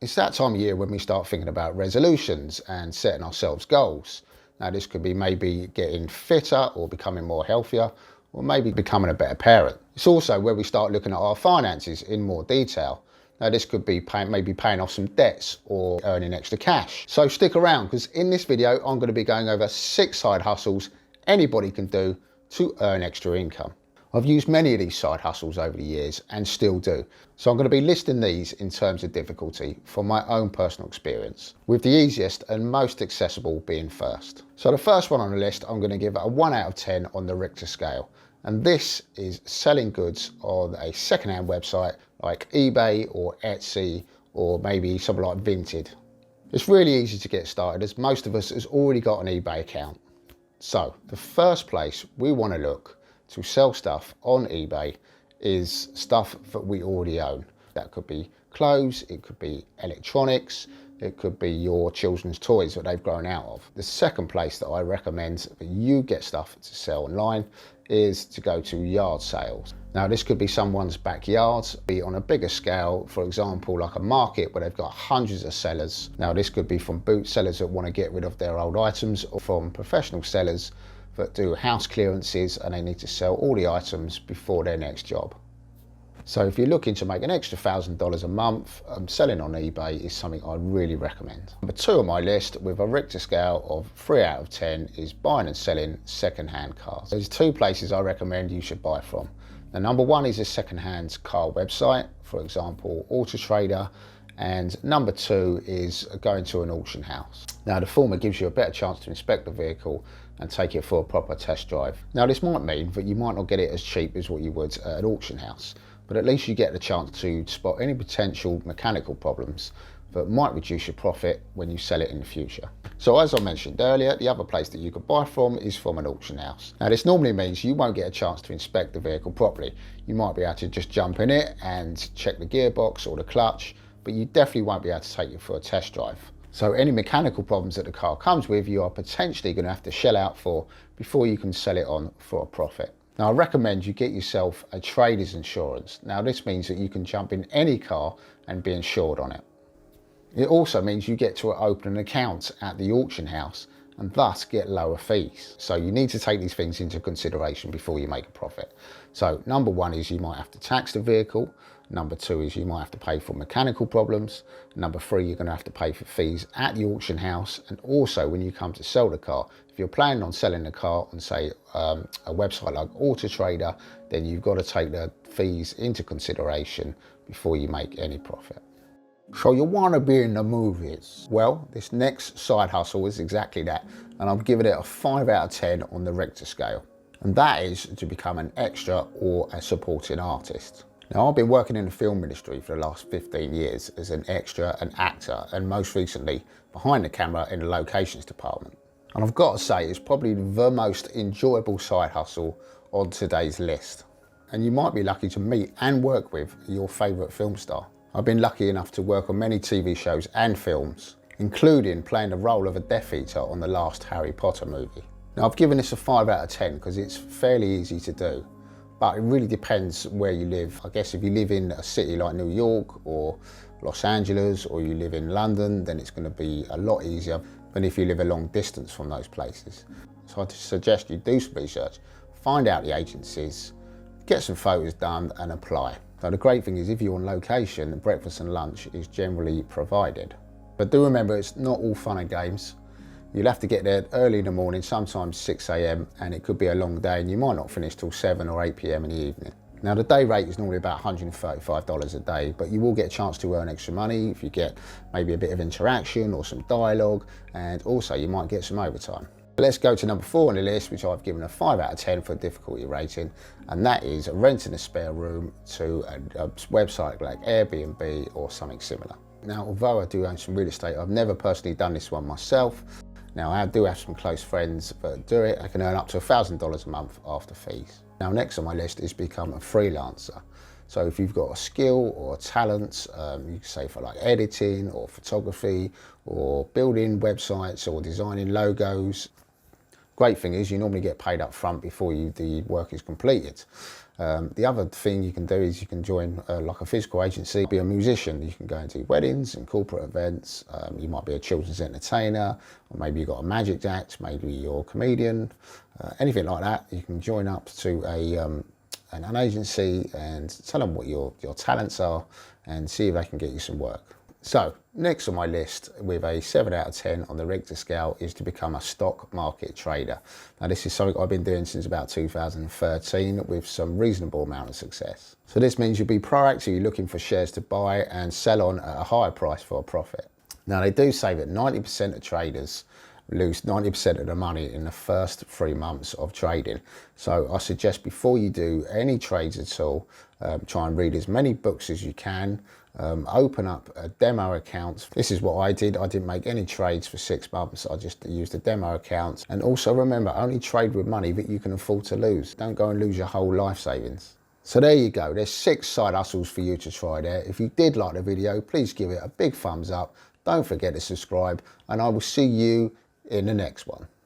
It's that time of year when we start thinking about resolutions and setting ourselves goals. Now this could be maybe getting fitter or becoming more healthier, or maybe becoming a better parent. It's also where we start looking at our finances in more detail. Now this could be maybe paying off some debts or earning extra cash. So stick around, because in this video I'm going to be going over 6 side hustles anybody can do to earn extra income. I've used many of these side hustles over the years and still do. So I'm going to be listing these in terms of difficulty from my own personal experience, with the easiest and most accessible being first. So the first one on the list, I'm going to give it a 1 out of 10 on the Richter scale. And this is selling goods on a secondhand website like eBay or Etsy, or maybe something like Vinted. It's really easy to get started, as most of us has already got an eBay account. So the first place we want to look to sell stuff on eBay is stuff that we already own. That could be clothes, it could be electronics, it could be your children's toys that they've grown out of. The second place that I recommend that you get stuff to sell online is to go to yard sales. Now this could be someone's backyard, be on a bigger scale, for example like a market where they've got hundreds of sellers. Now this could be from boot sellers that want to get rid of their old items, or from professional sellers that do house clearances and they need to sell all the items before their next job. So if you're looking to make an extra $1,000 a month, selling on eBay is something I really recommend. Number 2 on my list, with a Richter scale of 3 out of 10, is buying and selling second-hand cars. There's 2 places I recommend you should buy from. Now, number 1 is a second-hand car website, for example Auto Trader, and number 2 is going to an auction house. Now the former gives you a better chance to inspect the vehicle and take it for a proper test drive. Now this might mean that you might not get it as cheap as what you would at an auction house, but at least you get the chance to spot any potential mechanical problems that might reduce your profit when you sell it in the future. So as I mentioned earlier, the other place that you could buy from is from an auction house. Now this normally means you won't get a chance to inspect the vehicle properly. You might be able to just jump in it and check the gearbox or the clutch, but you definitely won't be able to take it for a test drive. So any mechanical problems that the car comes with, you are potentially going to have to shell out for before you can sell it on for a profit. Now I recommend you get yourself a trader's insurance. Now this means that you can jump in any car and be insured on it. It also means you get to open an account at the auction house and thus get lower fees. So you need to take these things into consideration before you make a profit. So number 1 is you might have to tax the vehicle. Number 2 is you might have to pay for mechanical problems. Number 3, you're going to have to pay for fees at the auction house. And also when you come to sell the car, if you're planning on selling the car on say a website like Auto Trader, then you've got to take the fees into consideration before you make any profit. So you want to be in the movies? Well, this next side hustle is exactly that, and I'm giving it a 5 out of 10 on the Richter scale. And that is to become an extra or a supporting artist. Now I've been working in the film industry for the last 15 years as an extra, an actor, and most recently behind the camera in the locations department. And I've got to say it's probably the most enjoyable side hustle on today's list. And you might be lucky to meet and work with your favourite film star. I've been lucky enough to work on many TV shows and films, including playing the role of a Death Eater on the last Harry Potter movie. Now I've given this a 5 out of 10 because it's fairly easy to do, but it really depends where you live. I guess if you live in a city like New York or Los Angeles, or you live in London, then it's going to be a lot easier than if you live a long distance from those places. So I'd suggest you do some research, find out the agencies, get some photos done and apply. Now the great thing is if you're on location, breakfast and lunch is generally provided. But do remember, it's not all fun and games. You'll have to get there early in the morning, sometimes 6 AM, and it could be a long day and you might not finish till 7 or 8 PM in the evening. Now the day rate is normally about $135 a day, but you will get a chance to earn extra money if you get maybe a bit of interaction or some dialogue, and also you might get some overtime. Let's go to number 4 on the list, which I've given a 5 out of 10 for difficulty rating, and that is renting a spare room to a website like Airbnb or something similar. Now, although I do own some real estate, I've never personally done this one myself. Now, I do have some close friends that do it. I can earn up to $1,000 a month after fees. Now, next on my list is become a freelancer. So if you've got a skill or a talent, you can say for like editing or photography or building websites or designing logos. Great thing is you normally get paid up front before the work is completed. The other thing you can do is you can join like a physical agency, be a musician. You can go and do weddings and corporate events. You might be a children's entertainer, or maybe you've got a magic act, maybe you're a comedian, anything like that. You can join up to an agency and tell them what your talents are and see if they can get you some work. So next on my list with a 7 out of 10 on the Richter scale is to become a stock market trader. Now this is something I've been doing since about 2013 with some reasonable amount of success. So this means you'll be proactively looking for shares to buy and sell on at a higher price for a profit. Now they do say that 90% of traders lose 90% of the money in the first 3 months of trading. So I suggest before you do any trades at all, try and read as many books as you can, open up a demo account. This is what I did. I didn't make any trades for 6 months. I just used a demo account. And also remember, only trade with money that you can afford to lose. Don't go and lose your whole life savings. So there you go. There's 6 side hustles for you to try there. If you did like the video, please give it a big thumbs up. Don't forget to subscribe, and I will see you in the next one.